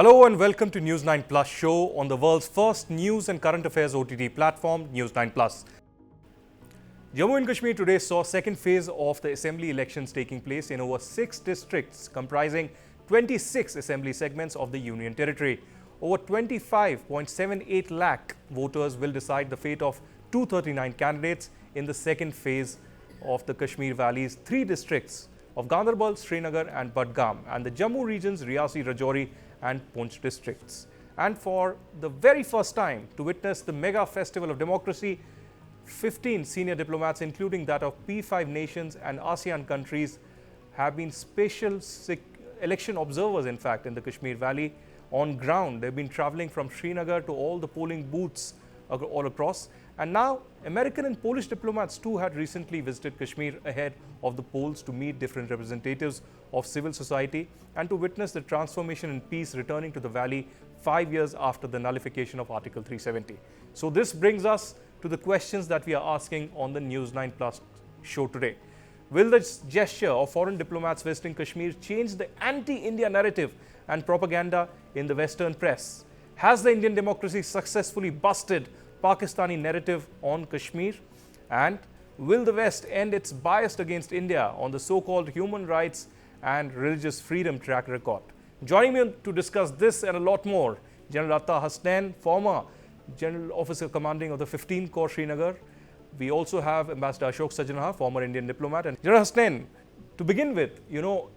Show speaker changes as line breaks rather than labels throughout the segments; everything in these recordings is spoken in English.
Hello and welcome to News9 Plus show on the world's first news and current affairs OTT platform, News9 Plus. Jammu and Kashmir today saw second phase of the assembly elections taking place in over 6 districts comprising 26 assembly segments of the Union Territory. Over 25.78 lakh voters will decide the fate of 239 candidates in the second phase of the Kashmir Valley's 3 districts of Gandarbal, Srinagar and Budgam, and the Jammu region's Riyasi, Rajouri and Poonch districts. And for the very first time to witness the mega festival of democracy, 15 senior diplomats, including that of P5 nations and ASEAN countries, have been special election observers, in fact, in the Kashmir Valley on ground. They've been traveling from Srinagar to all the polling booths all across. And now, American and Polish diplomats too had recently visited Kashmir ahead of the polls to meet different representatives of civil society and to witness the transformation and peace returning to the valley 5 years after the nullification of Article 370. So this brings us to the questions that we are asking on the News9 Plus show today. Will the gesture of foreign diplomats visiting Kashmir change the anti-India narrative and propaganda in the Western press? Has the Indian democracy successfully busted Pakistani narrative on Kashmir? And will the West end its bias against India on the so-called human rights and religious freedom track record? Joining me to discuss this and a lot more, General Atta Hasnain, former General Officer Commanding of the 15th Corps Srinagar. We also have Ambassador Ashok Sajjanha, former Indian diplomat. And General Hasnain, to begin with,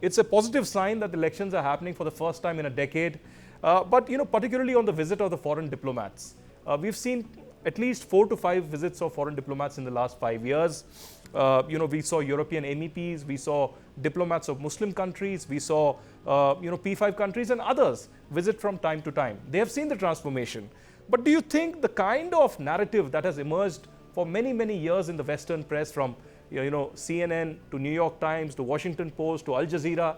it's a positive sign that the elections are happening for the first time in a decade. But particularly on the visit of the foreign diplomats. We've seen at least 4 to 5 visits of foreign diplomats in the last 5 years. We saw European MEPs, we saw diplomats of Muslim countries, we saw P5 countries and others visit from time to time. They have seen the transformation. But do you think the kind of narrative that has emerged for many, many years in the Western press, from CNN to New York Times to Washington Post to Al Jazeera,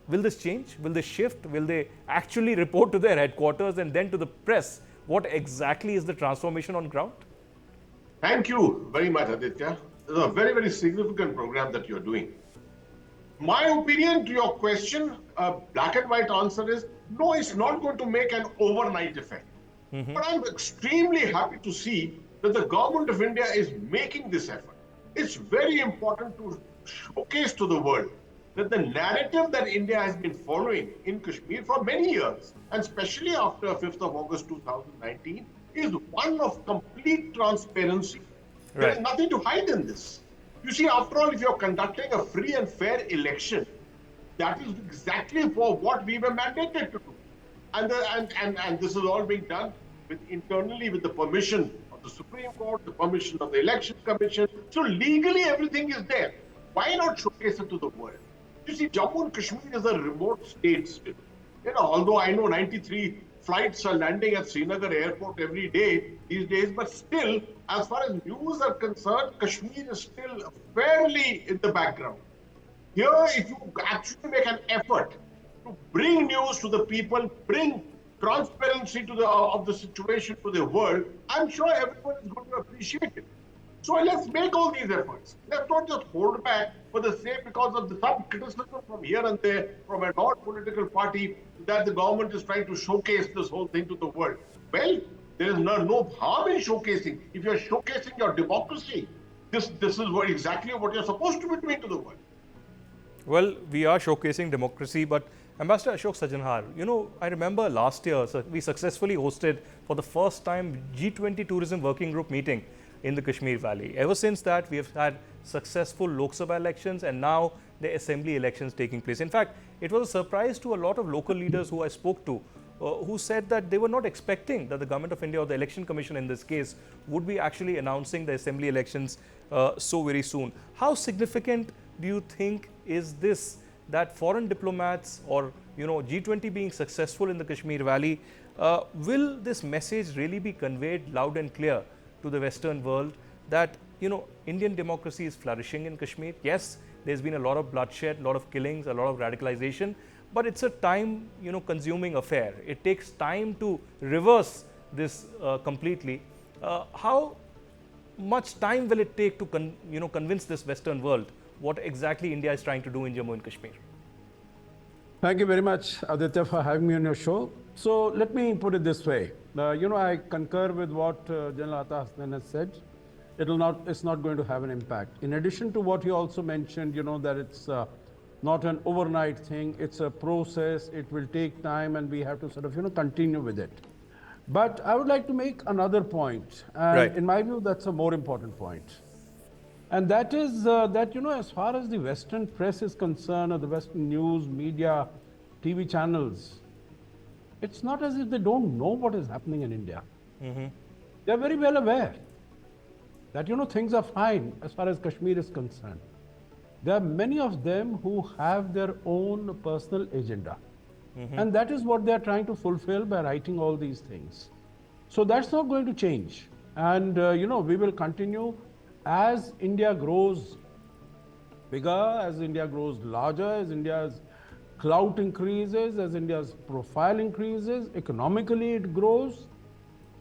will this change? Will this shift? Will they actually report to their headquarters and then to the press what exactly is the transformation on ground?
Thank you very much, Aditya. It's a very, very significant program that you're doing. My opinion to your question, a black and white answer is no, it's not going to make an overnight effect. But I'm extremely happy to see that the government of India is making this effort. It's very important to showcase to the world that the narrative that India has been following in Kashmir for many years, and especially after 5th of August 2019, is one of complete transparency. Right. There is nothing to hide in this. You see, after all, if you're conducting a free and fair election, that is exactly for what we were mandated to do. And this is all being done internally with the permission of the Supreme Court, the permission of the Election Commission. So legally everything is there. Why not showcase it to the world? You see, Jammu and Kashmir is a remote state still. Although I know 93 flights are landing at Srinagar airport every day these days, but still, as far as news are concerned, Kashmir is still fairly in the background. Here, if you actually make an effort to bring news to the people, bring transparency of the situation to the world, I'm sure everyone is going to appreciate it. So let's make all these efforts. Let's not just hold back for the sake because of some criticism from here and there from a non-political party that the government is trying to showcase this whole thing to the world. Well, there is no harm in showcasing. If you're showcasing your democracy, this is exactly what you're supposed to be doing to the world.
Well, we are showcasing democracy, but Ambassador Ashok Sajjanha, I remember last year we successfully hosted for the first time G20 Tourism Working Group meeting in the Kashmir Valley. Ever since that, we have had successful Lok Sabha elections and now the assembly elections taking place. In fact, it was a surprise to a lot of local leaders who I spoke to, who said that they were not expecting that the Government of India or the Election Commission in this case would be actually announcing the assembly elections so very soon. How significant do you think is this, that foreign diplomats or G20 being successful in the Kashmir Valley? Will this message really be conveyed loud and clear to the Western world that Indian democracy is flourishing in Kashmir? Yes, there's been a lot of bloodshed, a lot of killings, a lot of radicalization, but it's a time consuming affair. It takes time to reverse this completely. How much time will it take to convince this Western world what exactly India is trying to do in Jammu and Kashmir?
Thank you very much, Aditya, for having me on your show. So let me put it this way. I concur with what General Ata Hassan has said. It's not going to have an impact. In addition to what he also mentioned, that it's not an overnight thing. It's a process. It will take time, and we have to sort of, continue with it. But I would like to make another point, and
Right.
in my view, that's a more important point. And that is that, as far as the Western press is concerned, or the Western news, media, TV channels, it's not as if they don't know what is happening in India. They're very well aware that, things are fine as far as Kashmir is concerned. There are many of them who have their own personal agenda. And that is what they're trying to fulfill by writing all these things. So that's not going to change. And, we will continue as India grows bigger, as India grows larger, as India's clout increases, as India's profile increases, economically it grows.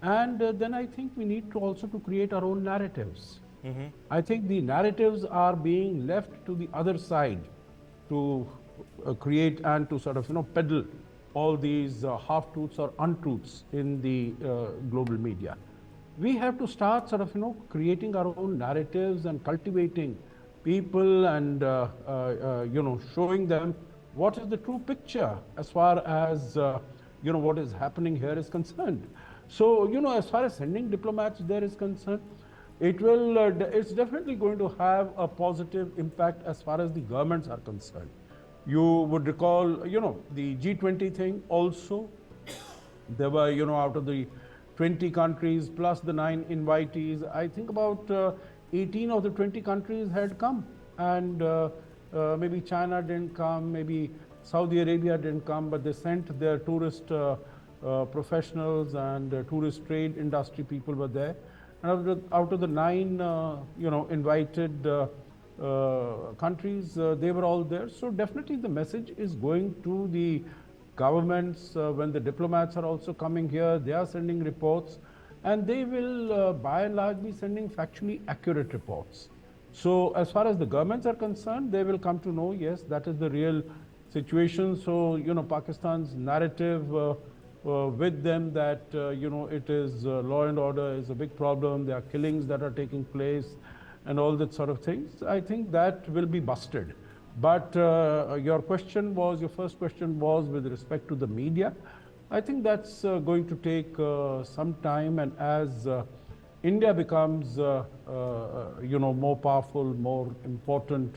And then I think we need to also to create our own narratives. I think the narratives are being left to the other side to create and to sort of, peddle all these half-truths or untruths in the global media. We have to start sort of, creating our own narratives and cultivating people and, showing them what is the true picture as far as, what is happening here is concerned. So, as far as sending diplomats there is concerned, it's definitely going to have a positive impact as far as the governments are concerned. You would recall, the G20 thing also. There were, out of the 20 countries plus the 9 invitees, I think about 18 of the 20 countries had come. And maybe China didn't come, maybe Saudi Arabia didn't come, but they sent their tourist professionals and tourist trade industry people were there. And out of the 9, invited countries, they were all there. So definitely the message is going to the governments. When the diplomats are also coming here, they are sending reports, and they will by and large be sending factually accurate reports. So as far as the governments are concerned, they will come to know, yes, that is the real situation. So, Pakistan's narrative with them that, it is law and order is a big problem, there are killings that are taking place and all that sort of things, I think that will be busted. But your first question was with respect to the media. I think that's going to take some time, and as India becomes, more powerful, more important,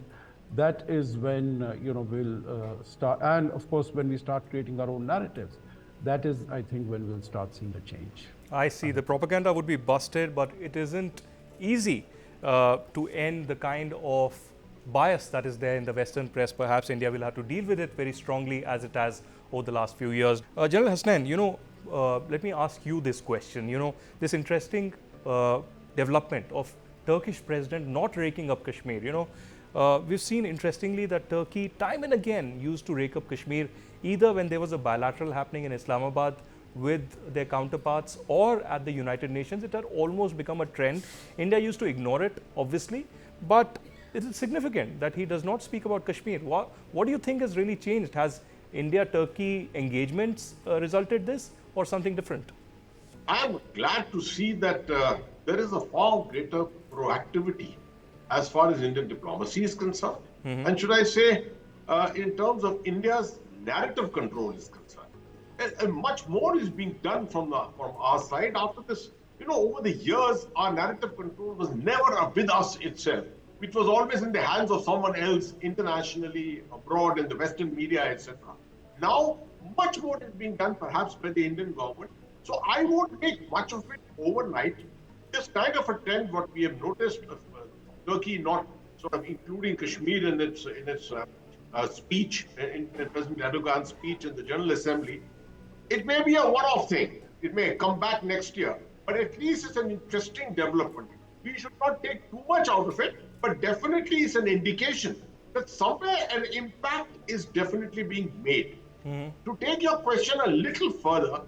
that is when, we'll start. And of course, when we start creating our own narratives, that is, I think, when we'll start seeing the change.
I see. The propaganda would be busted, but it isn't easy to end the kind of bias that is there in the Western press. Perhaps India will have to deal with it very strongly as it has over the last few years. General Hasnain, let me ask you this question. This interesting development of Turkish president not raking up Kashmir. We've seen interestingly that Turkey time and again used to rake up Kashmir either when there was a bilateral happening in Islamabad with their counterparts or at the United Nations. It had almost become a trend. India used to ignore it, obviously, but it is significant that he does not speak about Kashmir. What do you think has really changed? Has India-Turkey engagements resulted this, or something different?
I'm glad to see that there is a far greater proactivity as far as Indian diplomacy is concerned. And should I say, in terms of India's narrative control is concerned, and much more is being done from our side after this. Over the years, our narrative control was never with us itself, which was always in the hands of someone else internationally, abroad, in the Western media, etc. Now, much more is being done perhaps by the Indian government. So I won't make much of it overnight. This kind of a trend, what we have noticed of Turkey not sort of including Kashmir in its speech, in President Erdogan's speech in the General Assembly, it may be a one-off thing. It may come back next year, but at least it's an interesting development. We should not take too much out of it, but definitely it's an indication that somewhere an impact is definitely being made. To take your question a little further,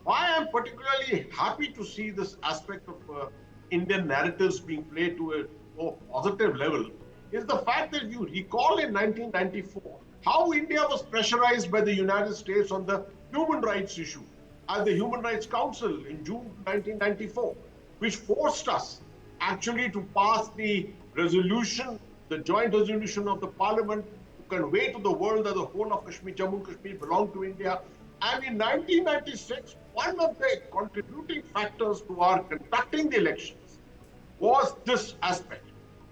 why I'm particularly happy to see this aspect of Indian narratives being played to a more positive level is the fact that you recall in 1994 how India was pressurized by the United States on the human rights issue at the Human Rights Council in June 1994, which forced us actually to pass the resolution, the joint resolution of the parliament to convey to the world that the whole of Kashmir, Jammu and Kashmir belonged to India. And in 1996, one of the contributing factors to our conducting the elections was this aspect,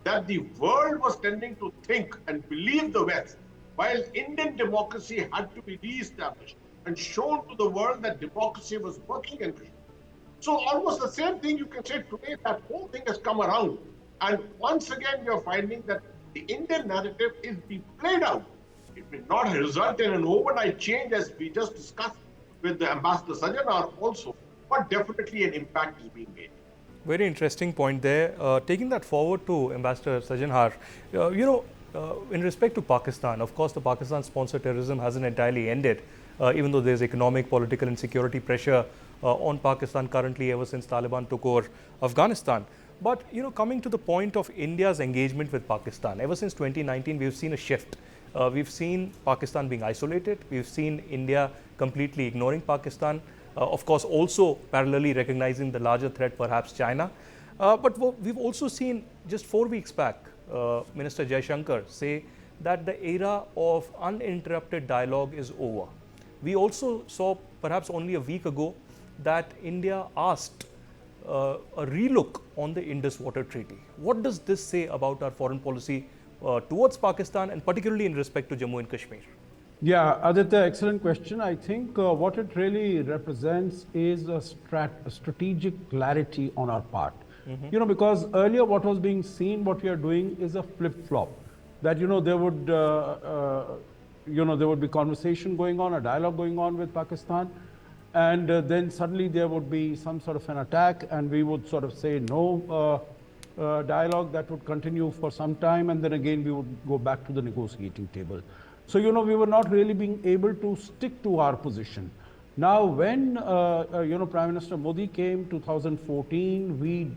that the world was tending to think and believe the West, while Indian democracy had to be re-established and shown to the world that democracy was working in Kashmir. So almost the same thing you can say today, that whole thing has come around. And once again, you're finding that the Indian narrative is being played out. It may not result in an overnight change, as we just discussed with the Ambassador Sajanar also, but definitely an impact is being made.
Very interesting point there. Taking that forward to Ambassador Sajanhar, in respect to Pakistan, of course, the Pakistan-sponsored terrorism hasn't entirely ended, even though there's economic, political and security pressure on Pakistan currently ever since Taliban took over Afghanistan. But, coming to the point of India's engagement with Pakistan, ever since 2019, we've seen a shift. We've seen Pakistan being isolated. We've seen India completely ignoring Pakistan. Of course, also parallelly recognizing the larger threat, perhaps China. But we've also seen just 4 weeks back, Minister Jaishankar say that the era of uninterrupted dialogue is over. We also saw, perhaps only a week ago, that India asked a relook on the Indus Water Treaty. What does this say about our foreign policy towards Pakistan, and particularly in respect to Jammu and Kashmir?
Yeah, Aditya, excellent question. I think what it really represents is a strategic clarity on our part. Because earlier what was being seen, what we are doing is a flip-flop. That, there would, there would be conversation going on, a dialogue going on with Pakistan, and then suddenly there would be some sort of an attack, and we would sort of say no dialogue. That would continue for some time, and then again we would go back to the negotiating table. So, we were not really being able to stick to our position. Now, when, Prime Minister Modi came 2014, we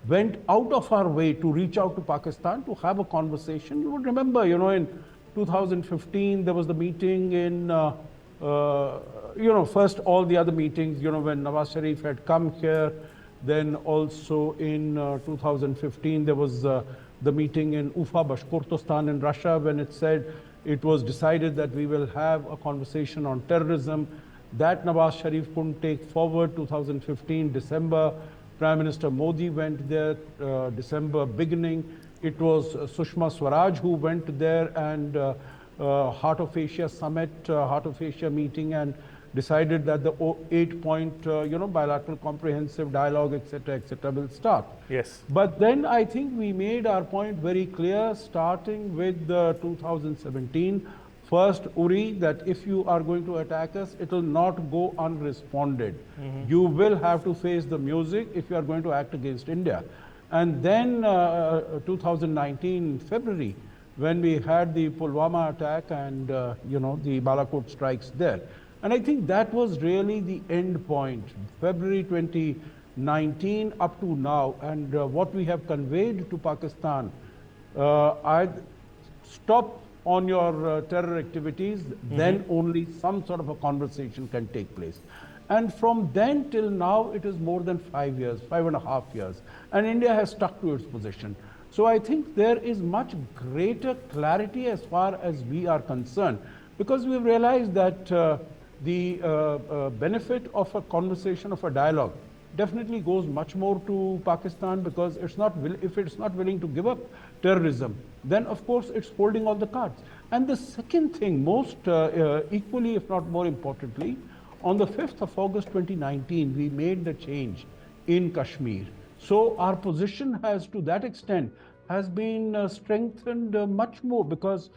went out of our way to reach out to Pakistan to have a conversation. You would remember, in 2015, there was the meeting in, first all the other meetings, when Nawaz Sharif had come here. Then also in 2015, there was the meeting in Ufa, Bashkortostan in Russia, when it was decided that we will have a conversation on terrorism. That Nawaz Sharif couldn't take forward. 2015, December, Prime Minister Modi went there, December beginning. It was Sushma Swaraj who went there, and Heart of Asia Summit, Heart of Asia meeting, and decided that the 8-point, bilateral comprehensive dialogue, etc., will start.
Yes.
But then I think we made our point very clear, starting with 2017. First, Uri, that if you are going to attack us, it will not go unresponded. You will have to face the music if you are going to act against India. And then 2019, February, when we had the Pulwama attack and, the Balakot strikes there. And I think that was really the end point, February 2019 up to now. And what we have conveyed to Pakistan, I'd stop on your terror activities, then only some sort of a conversation can take place. And from then till now, it is more than 5 years, 5.5 years. And India has stuck to its position. So I think there is much greater clarity as far as we are concerned, because we've realized that the benefit of a conversation, of a dialogue, definitely goes much more to Pakistan, because if it's not willing to give up terrorism, then of course it's holding all the cards. And the second thing, most equally, if not more importantly, on the 5th of August 2019, we made the change in Kashmir. So our position has, to that extent, has been strengthened much more, because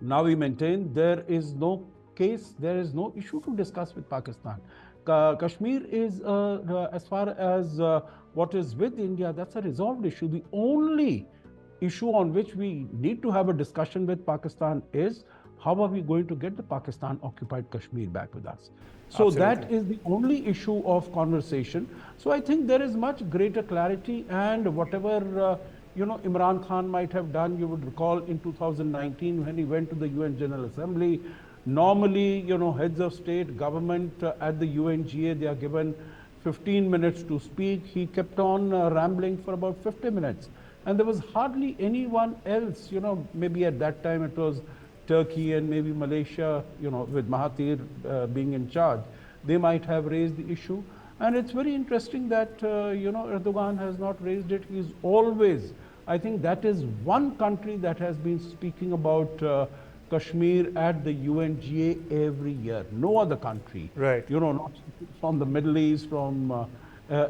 now we maintain there is no case, there is no issue to discuss with Pakistan. Kashmir is, as far as what is with India, that's a resolved issue. The only issue on which we need to have a discussion with Pakistan is how are we going to get the Pakistan occupied Kashmir back with us. So
Absolutely.
that is the only issue of conversation. So I think there is much greater clarity, and whatever Imran Khan might have done. You would recall in 2019 when he went to the UN General Assembly. Normally, heads of state, government at the UNGA, they are given 15 minutes to speak. He kept on rambling for about 50 minutes. And there was hardly anyone else, maybe at that time it was Turkey and maybe Malaysia, with Mahathir being in charge. They might have raised the issue. And it's very interesting that, Erdogan has not raised it. He's always, I think that is one country that has been speaking about Kashmir at the UNGA every year. No other country.
Right.
Not from the Middle East, from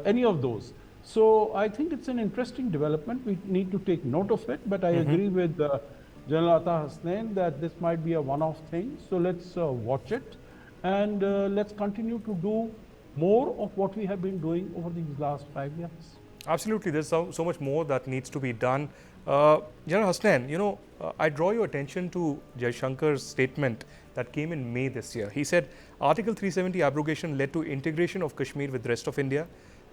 any of those. So I think it's an interesting development. We need to take note of it. But I agree with General Atta Hasnain that this might be a one-off thing. So let's watch it. And let's continue to do more of what we have been doing over these last 5 years.
Absolutely, there's so much more that needs to be done. General Hasnain, I draw your attention to Jaishankar's statement that came in May this year. He said, Article 370 abrogation led to integration of Kashmir with the rest of India.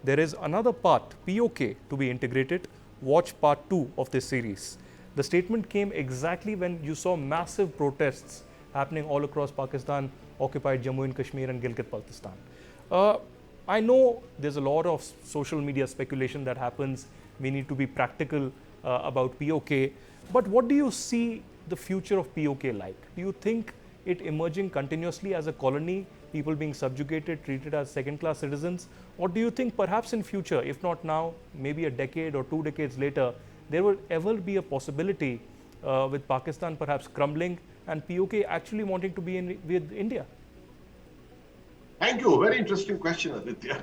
There is another part, POK, to be integrated. Watch part 2 of this series. The statement came exactly when you saw massive protests happening all across Pakistan, occupied Jammu and Kashmir and Gilgit-Baltistan. I know there's a lot of social media speculation that happens. We need to be practical about POK. But what do you see the future of POK like? Do you think it emerging continuously as a colony, people being subjugated, treated as second-class citizens? Or do you think perhaps in future, if not now, maybe a decade or 2 decades later, there will ever be a possibility with Pakistan perhaps crumbling and POK actually wanting to be with India?
Thank you. Very interesting question, Aditya.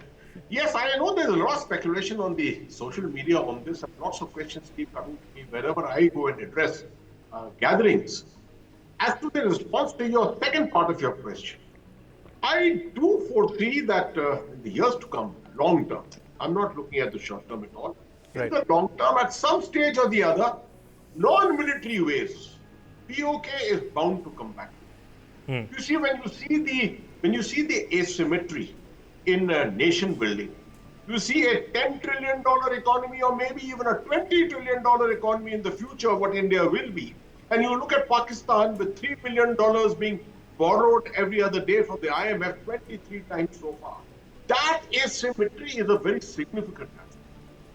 Yes, I know there's a lot of speculation on the social media on this, and lots of questions keep coming to me wherever I go and address gatherings. As to the response to your second part of your question, I do foresee that in the years to come, long term, I'm not looking at the short term at all.
Right.
In the long term, at some stage or the other, non-military ways, POK is bound to come back. You see, when you see the asymmetry in nation building, you see a $10 trillion economy or maybe even a $20 trillion economy in the future, what India will be. And you look at Pakistan with $3 billion being borrowed every other day from the IMF 23 times so far. That asymmetry is a very significant aspect.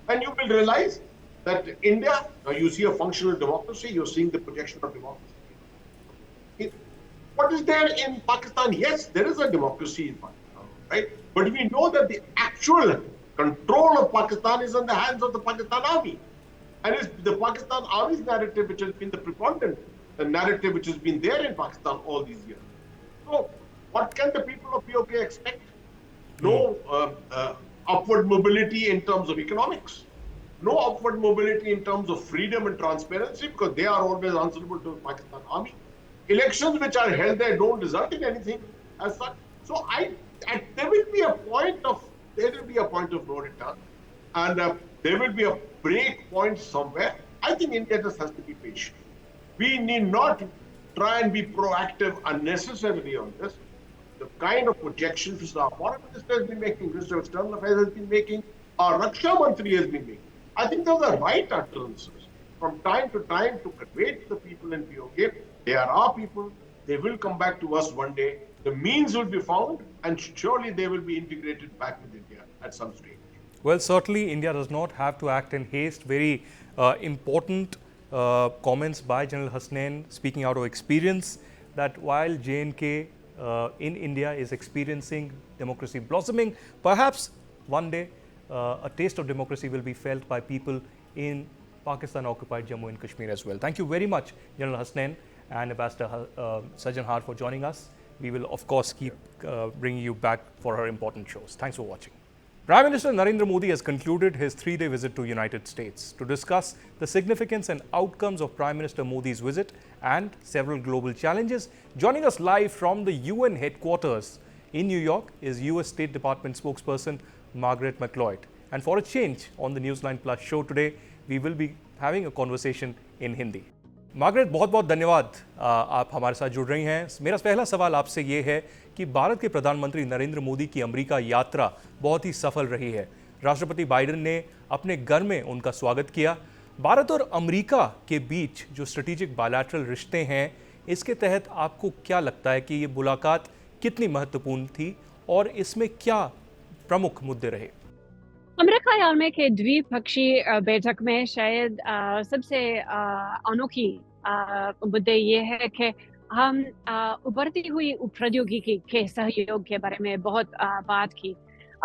And you will realize that India, you see a functional democracy, you're seeing the projection of democracy. What is there in Pakistan? Yes, there is a democracy in Pakistan, right? But we know that the actual control of Pakistan is in the hands of the Pakistan army. And it's the Pakistan army's narrative which has been the preponderant narrative which has been there in Pakistan all these years. So, what can the people of POK expect? No upward mobility in terms of economics. No upward mobility in terms of freedom and transparency because they are always answerable to the Pakistan army. Elections which are held there don't result in anything as such. So there will be a point of no return, and there will be a break point somewhere. I think India just has to be patient. We need not try and be proactive unnecessarily on this. The kind of projections which our foreign minister has been making, Minister of External Affairs has been making, our Raksha Mantri has been making. I think those are right utterances from time to time to convey to the people in POK. They are our people. They will come back to us one day. The means will be found, and surely they will be integrated back with India at some stage.
Well, certainly India does not have to act in haste. Very important comments by General Hasnain, speaking out of experience, that while J&K in India is experiencing democracy blossoming, perhaps one day a taste of democracy will be felt by people in Pakistan-occupied Jammu and Kashmir as well. Thank you very much, General Hasnain and Ambassador Sajjan Har, for joining us. We will, of course, keep bringing you back for our important shows. Thanks for watching. Prime Minister Narendra Modi has concluded his 3-day visit to United States to discuss the significance and outcomes of Prime Minister Modi's visit and several global challenges. Joining us live from the UN headquarters in New York is US State Department spokesperson Margaret McLeod. And for a change, on the News9 Plus show today, we will be having a conversation in Hindi. Margaret बहुत बहुत धन्यवाद आप हमारे साथ जुड़ रही हैं। मेरा पहला सवाल आपसे ये है कि भारत के प्रधानमंत्री नरेंद्र मोदी की अमेरिका यात्रा बहुत ही सफल रही है। राष्ट्रपति बाइडेन ने अपने घर में उनका स्वागत किया। भारत और अमेरिका के बीच जो स्ट्रेटेजिक बायलैटरल रिश्ते हैं, इसके तहत आपको क्या लगता है कि ये मुलाकात कितनी महत्वपूर्ण थी और इसमें क्या प्रमुख मुद्दे रहे?
अमेरिका और में के द्विपक्षीय बैठक में शायद सबसे अनोखी मुद्दे ये है कि हम उभरती हुई प्रौद्योगिकी के सहयोग के बारे में बहुत बात की।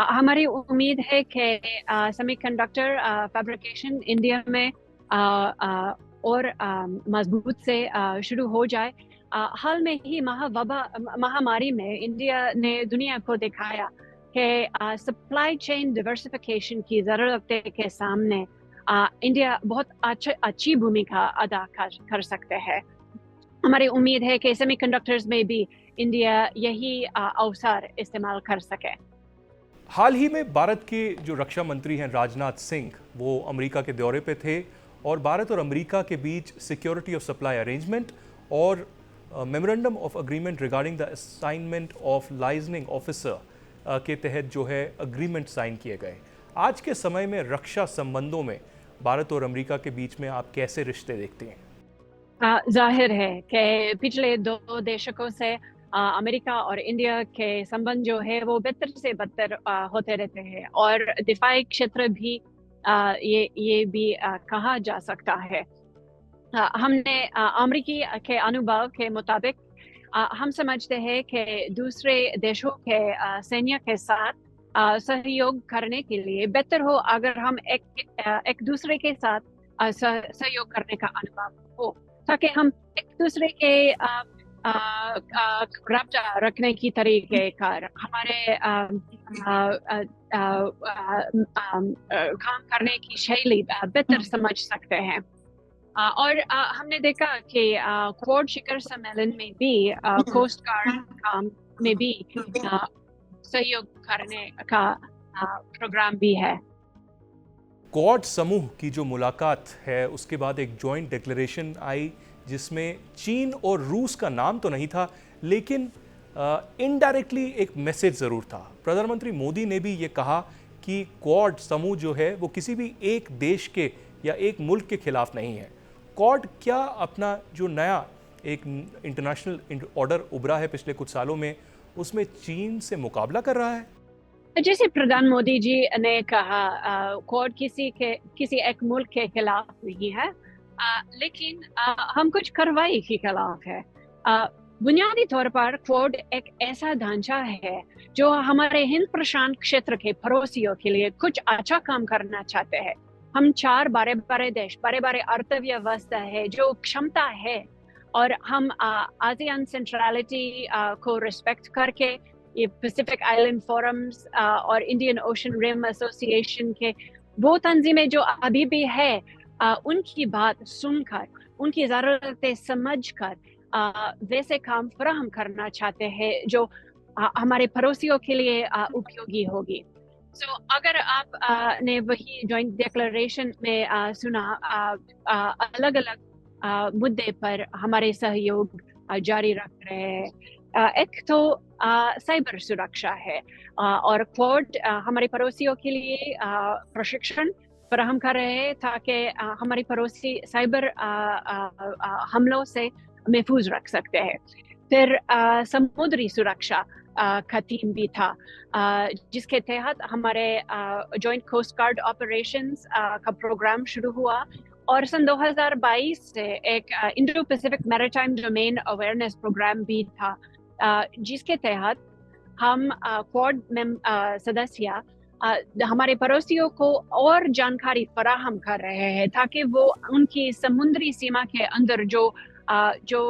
हमारी उम्मीद है कि सेमीकंडक्टर फैब्रिकेशन इंडिया में और मजबूत से शुरू हो जाए। हाल में ही महामारी में इंडिया ने दुनिया को दिखाया कि सप्लाई चेन डिवर्सिफिकेशन की ज़रूरत के सामने इंडिया बहुत अच्छी भूमिका अदा कर सकते हैं। हमारी उम्मीद है कि सेमीकंडक्टर्स में भी इंडिया यही अवसर इस्तेमाल कर सके।
हाल ही में भारत के जो रक्षा मंत्री हैं राजनाथ सिंह, वो अमेरिका के दौरे पे थे और भारत और अमेरिका के बीच सिक्योरिटी ऑफ सप्लाई अरेंजमेंट और memorandum of agreement regarding the assignment of liaisoning officer के तहत जो है अग्रीमेंट साइन किए गए। आज के समय में रक्षा संबंधों में भारत और अमेरिका के बीच में आप कैसे रिश्ते देखते हैं?
जाहिर है कि पिछले 2 दशकों से अमेरिका और इंडिया के संबंध जो है वो बेहतर से बेहतर होते रहते हैं और दिफाई क्षेत्र भी ये भी कहा जा सकता है। हमने अमेरिकी के अनुभव के मुताबिक हम समझते हैं कि दूसरे देशों के सैन्य के साथ सहयोग करने के लिए बेहतर हो अगर हम एक दूसरे के साथ सहयोग करने का अनुभव हो, ताकि हम एक दूसरे के रब्ता रखने की तरीके कर हमारे काम करने की शैली बेहतर समझ सकते हैं। और हमने देखा कि क्वाड शिखर सम्मेलन में भी कोस्ट गार्ड में भी सहयोग करने का प्रोग्राम भी है।
क्वाड समूह की जो मुलाकात है उसके बाद एक जॉइंट डिक्लेरेशन आई जिसमें चीन और रूस का नाम तो नहीं था, लेकिन इनडायरेक्टली एक मैसेज ज़रूर था। प्रधानमंत्री मोदी ने भी ये कहा कि क्वाड समूह जो है वो किसी भी एक देश के या एक मुल्क के खिलाफ नहीं है। क्वाड क्या अपना जो नया एक इंटरनेशनल ऑर्डर उभरा है पिछले कुछ सालों में, उसमें चीन से मुकाबला कर रहा है?
जैसे प्रधान मोदी जी ने कहा, क्वाड किसी एक मुल्क के खिलाफ नहीं है, लेकिन हम कुछ कार्रवाई के खिलाफ है। बुनियादी तौर पर क्वाड एक ऐसा ढांचा है जो हमारे हिंद प्रशांत क्षेत्र के पड़ोसियों के लिए कुछ अच्छा काम करना चाहते हैं। हम 4 बड़े देश, बड़े अर्थव्यवस्था है जो क्षमता है, और हम आसियान सेंट्रलिटी को रिस्पेक्ट करके ये पैसिफिक आइलैंड फोरम्स और इंडियन ओशन रिम एसोसिएशन के वो तंजीमें जो अभी भी है, उनकी बात सुनकर, उनकी ज़रूरतें समझकर वैसे काम फराहम करना चाहते हैं जो हमारे पड़ोसियों के लिए उपयोगी होगी। अगर आप ने वही जॉइंट डिक्लेरेशन में सुना, अलग-अलग मुद्दे पर हमारे सहयोग जारी रख रहे हैं। एक तो साइबर सुरक्षा है, और क्वाड हमारे पड़ोसियों के लिए प्रशिक्षण फराहम कर रहे हैं ताकि हमारे पड़ोसी साइबर हमलों से महफूज रख सकते हैं। फिर समुद्री सुरक्षा का टीम भी था, जिसके तहत हमारे जॉइंट कोस्ट गार्ड ऑपरेशंस का प्रोग्राम शुरू हुआ, और सन 2022 से एक Indo Pacific maritime domain awareness programme भी था, जिसके तहत हम क्वाड सदस्य हमारे पड़ोसियों को और जानकारी फराहम कर रहे हैं ताकि वो उनकी समुद्री सीमा के अंदर जो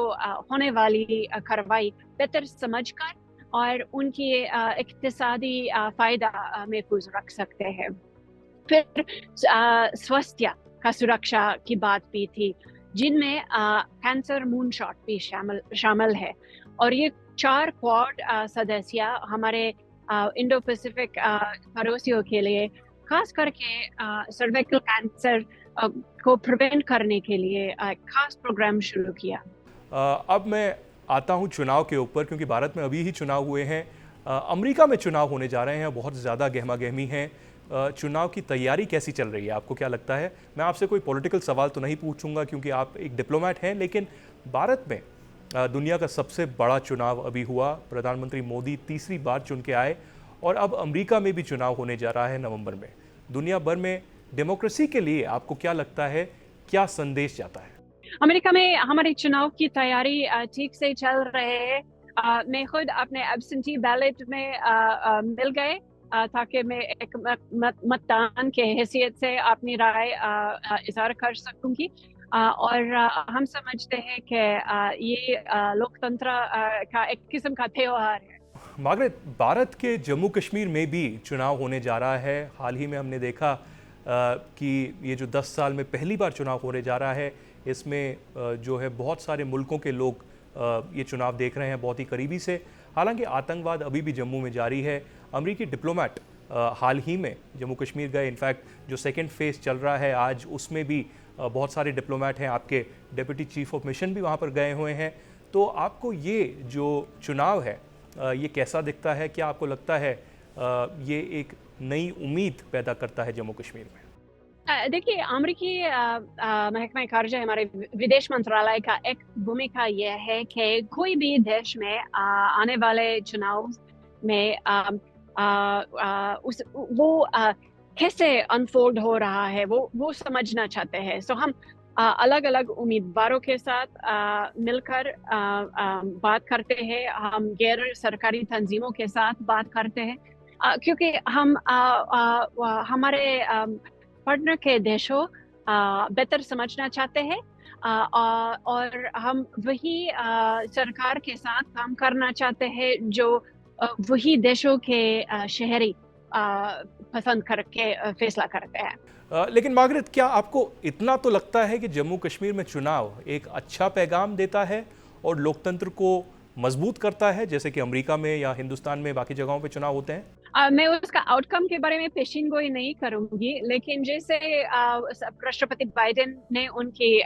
होने वाली कार्रवाई बेहतर समझकर और उनकी इक्तिसादी फायदा महफूज रख सकते हैं। फिर स्वास्थ्य का सुरक्षा की बात भी थी, जिनमें कैंसर मूनशॉट भी शामिल है, और ये 4 क्वाड सदस्य हमारे इंडो पैसिफिक पड़ोसियों के लिए खास करके सर्वाइकल कैंसर को प्रिवेंट करने के लिए खास प्रोग्राम शुरू किया।
अब मैं आता हूं चुनाव के ऊपर, क्योंकि भारत में अभी ही चुनाव हुए हैं, अमेरिका में चुनाव होने जा रहे हैं, बहुत ज़्यादा गहमा गहमी है। चुनाव की तैयारी कैसी चल रही है? आपको क्या लगता है? मैं आपसे कोई पॉलिटिकल सवाल तो नहीं पूछूंगा क्योंकि आप एक डिप्लोमेट हैं, लेकिन भारत में दुनिया का सबसे बड़ा चुनाव अभी हुआ। प्रधानमंत्री मोदी तीसरी बार चुन के आए और अब अमेरिका में भी चुनाव होने जा रहा है नवंबर में। दुनिया भर में डेमोक्रेसी के लिए आपको क्या लगता है, क्या संदेश जाता है?
अमेरिका में हमारे चुनाव की तैयारी ठीक से चल रहे है। मैं खुद अपने एब्सेंटी बैलेट में मिल गए ताकि मैं एक मतदान के हैसियत से अपनी राय इज़हार कर सकूंगी। और हम समझते हैं कि ये लोकतंत्र का एक किस्म का त्योहार है।
मार्गरेट, भारत के जम्मू कश्मीर में भी चुनाव होने जा रहा है। हाल ही में हमने देखा कि ये जो 10 साल में पहली बार चुनाव होने जा रहा है, इसमें जो है बहुत सारे मुल्कों के लोग ये चुनाव देख रहे हैं बहुत ही करीबी से। हालांकि आतंकवाद अभी भी जम्मू में जारी है। अमेरिकी डिप्लोमेट हाल ही में जम्मू कश्मीर गए। इनफैक्ट जो सेकेंड फेज चल रहा है आज, उसमें भी बहुत सारे डिप्लोमेट हैं। आपके डिप्टी चीफ ऑफ मिशन भी वहाँ पर गए हुए हैं। तो आपको ये जो चुनाव है ये कैसा दिखता है? क्या आपको लगता है ये एक नई उम्मीद पैदा करता है जम्मू कश्मीर में?
देखिए, अमेरिकी महकमा खारजा, हमारे विदेश मंत्रालय का एक भूमिका यह है कि कोई भी देश में आने वाले चुनाव में कैसे अनफोल्ड हो रहा है वो समझना चाहते हैं। सो हम अलग अलग उम्मीदवारों के साथ मिलकर बात करते हैं। हम गैर सरकारी तंजीमों के साथ बात करते हैं क्योंकि हम हमारे पार्टनर के देशों बेहतर समझना चाहते हैं और हम वही सरकार के साथ काम करना चाहते हैं जो वही देशों के शहरी पसंद करके फैसला करते हैं।
लेकिन मार्गरेट, क्या आपको इतना तो लगता है कि जम्मू कश्मीर में चुनाव एक अच्छा पैगाम देता है और लोकतंत्र को मजबूत करता है, जैसे कि अमेरिका में या हिंदुस्तान में बाकी जगहों पे चुनाव होते हैं?
मैं उसका आउटकम के बारे में पेशिनगोई नहीं करूंगी, लेकिन जैसे राष्ट्रपति बाइडेन ने उनकी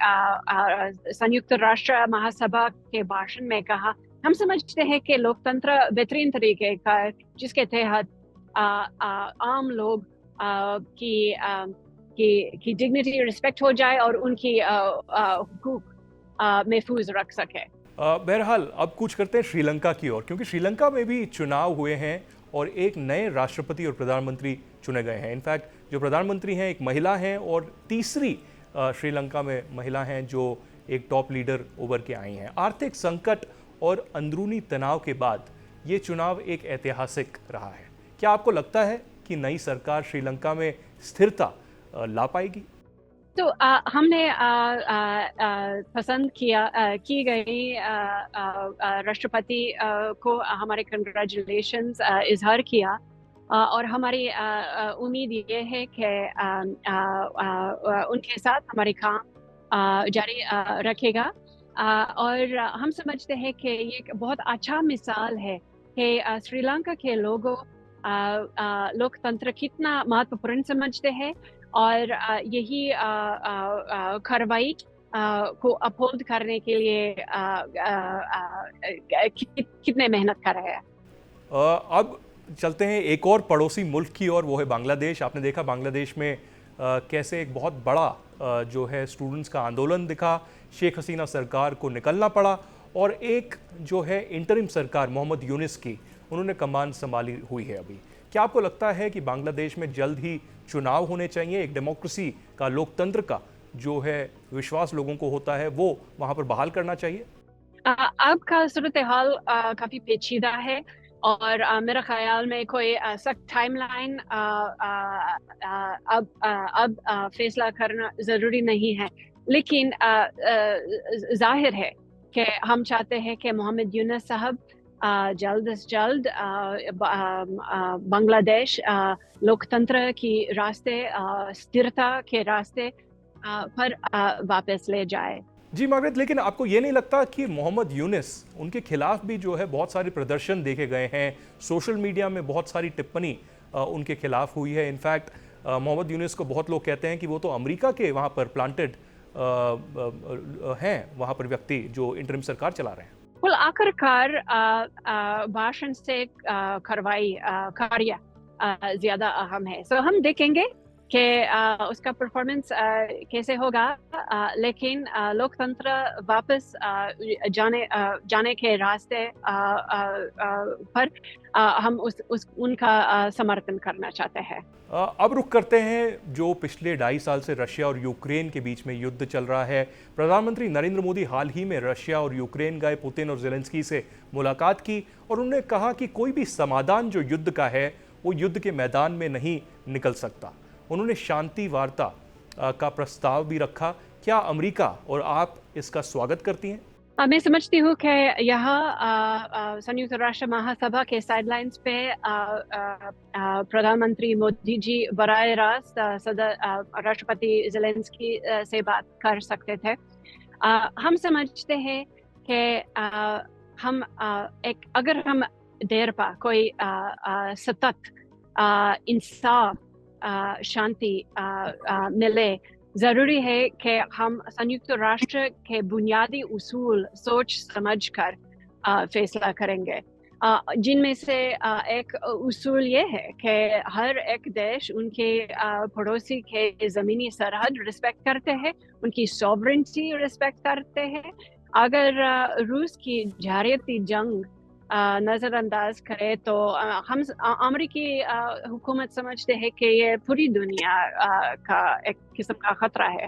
संयुक्त राष्ट्र महासभा के भाषण में कहा, हम समझते हैं कि लोकतंत्र बेहतरीन तरीके का जिसके तहत आम लोग की डिग्निटी रिस्पेक्ट हो जाए और उनकी हुकूक महफूज रख सके।
बहरहाल अब कुछ करते हैं श्रीलंका की ओर, क्योंकि श्रीलंका में भी चुनाव हुए हैं और एक नए राष्ट्रपति और प्रधानमंत्री चुने गए हैं। इनफैक्ट जो प्रधानमंत्री हैं एक महिला हैं और तीसरी श्रीलंका में महिला हैं जो एक टॉप लीडर उभर के आई हैं। आर्थिक संकट और अंदरूनी तनाव के बाद ये चुनाव एक ऐतिहासिक रहा है। क्या आपको लगता है कि नई सरकार श्रीलंका में स्थिरता ला पाएगी?
तो हमने पसंद की गई राष्ट्रपति को हमारे कंग्रेचुलेशंस इजहार किया और हमारी उम्मीद ये है कि उनके साथ हमारे काम जारी रखेगा। और हम समझते हैं कि ये एक बहुत अच्छा मिसाल है कि श्रीलंका के लोगों लोकतंत्र कितना महत्वपूर्ण समझते हैं और यही कार्रवाई को अपहोल्ड करने के लिए कितने मेहनत कर रहे हैं।
अब चलते हैं एक और पड़ोसी मुल्क की ओर, वो है बांग्लादेश। आपने देखा बांग्लादेश में कैसे एक बहुत बड़ा जो है स्टूडेंट्स का आंदोलन दिखा। शेख हसीना सरकार को निकलना पड़ा और एक जो है इंटरिम सरकार मोहम्मद यूनिस की, उन्होंने कमान संभाली हुई है अभी। क्या आपको लगता है कि बांग्लादेश में जल्द ही चुनाव होने चाहिए? एक डेमोक्रेसी का, लोकतंत्र का जो है विश्वास लोगों को होता है, वो वहां पर बहाल करना चाहिए?
आपका सूरत हाल काफी पेचीदा है और मेरा ख्याल में कोई सख्त टाइमलाइन अब फैसला करना जरूरी नहीं है। लेकिन जाहिर है कि हम चाहते हैं कि मोहम्मद यूनुस साहब जल्द से जल्द बांग्लादेश लोकतंत्र की रास्ते, स्थिरता के रास्ते पर वापस ले जाए।
जी मार्गरेट, लेकिन आपको ये नहीं लगता कि मोहम्मद यूनुस, उनके खिलाफ भी जो है बहुत सारे प्रदर्शन देखे गए हैं, सोशल मीडिया में बहुत सारी टिप्पणी उनके खिलाफ हुई है। इनफैक्ट मोहम्मद यूनुस को बहुत लोग कहते हैं कि वो तो अमेरिका के वहाँ पर प्लांटेड हैं, वहाँ पर व्यक्ति जो इंटरिम सरकार चला रहे हैं।
आखिरकार भाषण से कार्य ज़्यादा अहम है। सो हम देखेंगे कि उसका परफॉर्मेंस कैसे होगा, लेकिन लोकतंत्र वापस जाने के रास्ते पर हम उनका समर्थन करना चाहते हैं।
अब रुख करते हैं जो पिछले 2.5 साल से रशिया और यूक्रेन के बीच में युद्ध चल रहा है। प्रधानमंत्री नरेंद्र मोदी हाल ही में रशिया और यूक्रेन गए, पुतिन और ज़ेलेंस्की से मुलाकात की और उन्होंने कहा कि कोई भी समाधान जो युद्ध का है वो युद्ध के मैदान में नहीं निकल सकता। उन्होंने शांति वार्ता का प्रस्ताव भी रखा। क्या अमेरिका और आप इसका स्वागत करती हैं?
मैं समझती हूँ कि यहाँ संयुक्त राष्ट्र महासभा के साइडलाइंस पे प्रधानमंत्री मोदी जी बराह रास्त राष्ट्रपति ज़ेलेंस्की से बात कर सकते थे। हम समझते हैं कि अगर हम देर पा कोई सतत इंसाफ शांति मिले, जरूरी है कि हम संयुक्त राष्ट्र के बुनियादी उसूल सोच समझकर फैसला करेंगे, जिनमें से एक उसूल ये है कि हर एक देश उनके पड़ोसी के ज़मीनी सरहद रिस्पेक्ट करते हैं, उनकी सॉवरेनिटी रिस्पेक्ट करते हैं। अगर रूस की जारती जंग नज़रअंदाज करे तो हम अमेरिकी हुकूमत समझते हैं कि ये पूरी दुनिया का एक किस्म का खतरा है।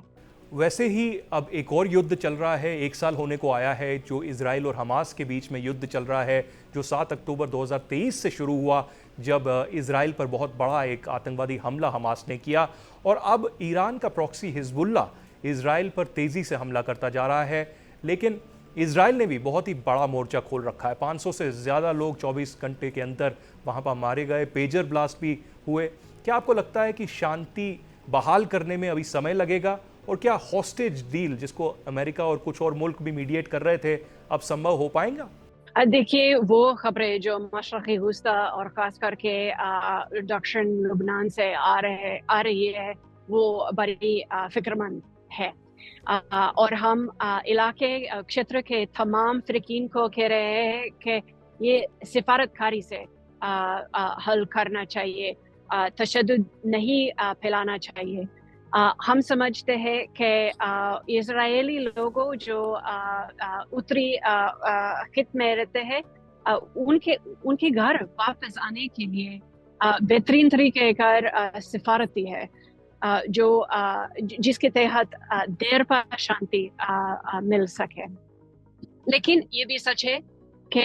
वैसे ही अब एक और युद्ध चल रहा है, 1 साल होने को आया है, जो इजराइल और हमास के बीच में युद्ध चल रहा है, जो 7 अक्टूबर 2023 से शुरू हुआ, जब इजराइल पर बहुत बड़ा एक आतंकवादी हमला हमास ने किया। और अब ईरान का प्रॉक्सी हिजबुल्ला इजराइल पर तेज़ी से हमला करता जा रहा है। लेकिन इजराइल ने भी बहुत ही बड़ा मोर्चा खोल रखा है। 500 से ज़्यादा लोग 24 घंटे के अंदर वहाँ पर मारे गए, पेजर ब्लास्ट भी हुए। क्या आपको लगता है कि शांति बहाल करने में अभी समय लगेगा? और क्या हॉस्टेज डील, जिसको अमेरिका और कुछ और मुल्क भी मीडिएट कर रहे थे, अब संभव हो पाएगा?
देखिए, वो खबरें जो मशरक़ी वस्ता और ख़ास करके दक्षिण लुबनान से आ रही है, वो बड़ी फ़िक्रमंद है। और हम इलाके क्षेत्र के तमाम फ़िरक़ीन को कह रहे हैं कि ये सिफारतकारी से हल करना चाहिए, तशद्दुद नहीं फैलाना चाहिए। हम समझते हैं कि इज़राइली लोगों जो उत्तरी खित्ते में रहते हैं, उनके घर वापस आने के लिए बेहतरीन तरीके का सिफारती है, जिसके तहत देर पर शांति मिल सके। लेकिन ये भी सच है कि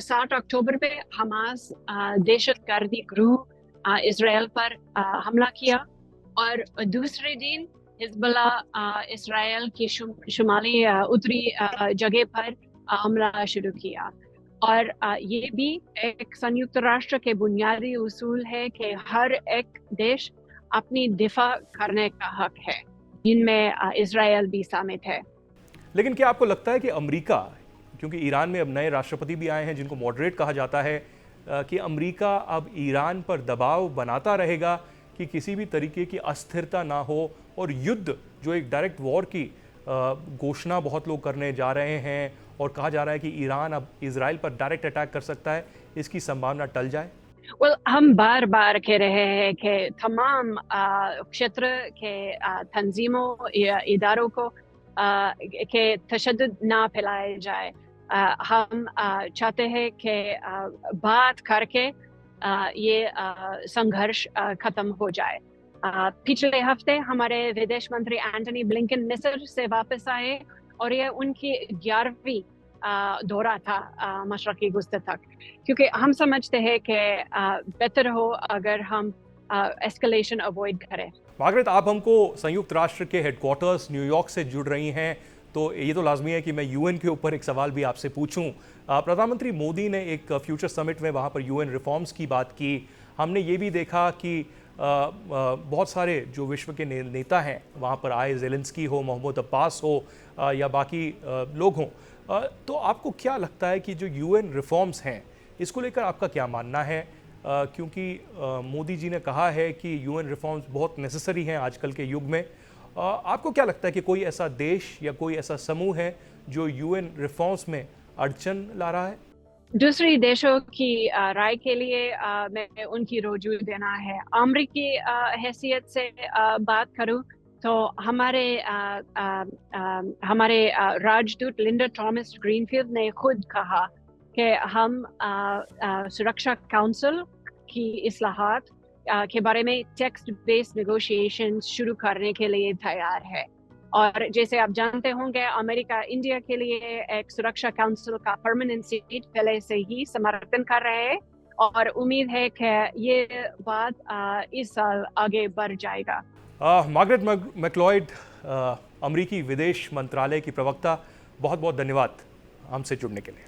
7 अक्टूबर पे हमास दहशतगर्दी ग्रुप इज़राइल पर हमला किया और दूसरे दिन हिजबुल्लाह इज़राइल की शुमाली उत्तरी जगह पर हमला शुरू किया। और ये भी एक संयुक्त राष्ट्र के बुनियादी उसूल है कि हर एक देश अपनी दिफा करने का हक है, जिनमें इज़राइल भी शामिल है।
लेकिन क्या आपको लगता है कि अमेरिका, क्योंकि ईरान में अब नए राष्ट्रपति भी आए हैं जिनको मॉडरेट कहा जाता है, कि अमेरिका अब ईरान पर दबाव बनाता रहेगा कि किसी भी तरीके की अस्थिरता ना हो और युद्ध, जो एक डायरेक्ट वॉर की घोषणा बहुत लोग करने जा रहे हैं और कहा जा रहा है कि ईरान अब इजराइल पर डायरेक्ट अटैक कर सकता है, इसकी संभावना टल जाए?
हम बार बार कह रहे हैं कि तमाम क्षेत्र के तंजीमों या इदारों को के तशद्दुद ना फैलाए जाए। हम चाहते हैं कि बात करके ये संघर्ष खत्म हो जाए। पिछले हफ्ते हमारे विदेश मंत्री एंटनी ब्लिंकन मिस्र से वापस आए और ये उनकी 11वीं दौरा था मशरक़ी वस्ता तक, क्योंकि हम समझते हैं कि बेहतर हो अगर हम एस्केलेशन अवॉइड करें।
मार्गरेट, आप हमको संयुक्त राष्ट्र के हेडक्वार्टर्स न्यूयॉर्क से जुड़ रही हैं, तो ये तो लाजमी है कि मैं यूएन के ऊपर एक सवाल भी आपसे पूछूं। प्रधानमंत्री मोदी ने एक फ्यूचर समिट में वहाँ पर यूएन रिफॉर्म्स की बात की। हमने ये भी देखा कि बहुत सारे जो विश्व के नेता हैं वहाँ पर आए, ज़ेलेंस्की हो, मोहम्मद अब्बास हो या बाकी लोग हों। तो आपको क्या लगता है कि जो यूएन रिफॉर्म्स हैं, इसको लेकर आपका क्या मानना है? क्योंकि मोदी जी ने कहा है कि यूएन रिफॉर्म्स बहुत नेसेसरी हैं आजकल के युग में। आपको क्या लगता है कि कोई ऐसा देश या कोई ऐसा समूह है जो यूएन रिफॉर्म्स में अड़चन ला रहा है?
दूसरी देशों की राय के लिए मैं उनकी रुजू देना है। अमरीकी हैसियत से बात करूं तो हमारे राजदूत लिंडा थॉमस ग्रीनफील्ड ने खुद कहा कि हम सुरक्षा काउंसिल की इस्लाहात के बारे में टेक्स्ट बेस्ड नेगोशिएशन शुरू करने के लिए तैयार है। और जैसे आप जानते होंगे, अमेरिका इंडिया के लिए एक सुरक्षा काउंसिल का परमानेंट सीट पहले से ही समर्थन कर रहे हैं और उम्मीद है कि ये बात इस साल आगे बढ़ जाएगा।
मार्गरेट मैक्लॉयड, अमेरिकी विदेश मंत्रालय की प्रवक्ता, बहुत बहुत धन्यवाद हमसे जुड़ने के लिए।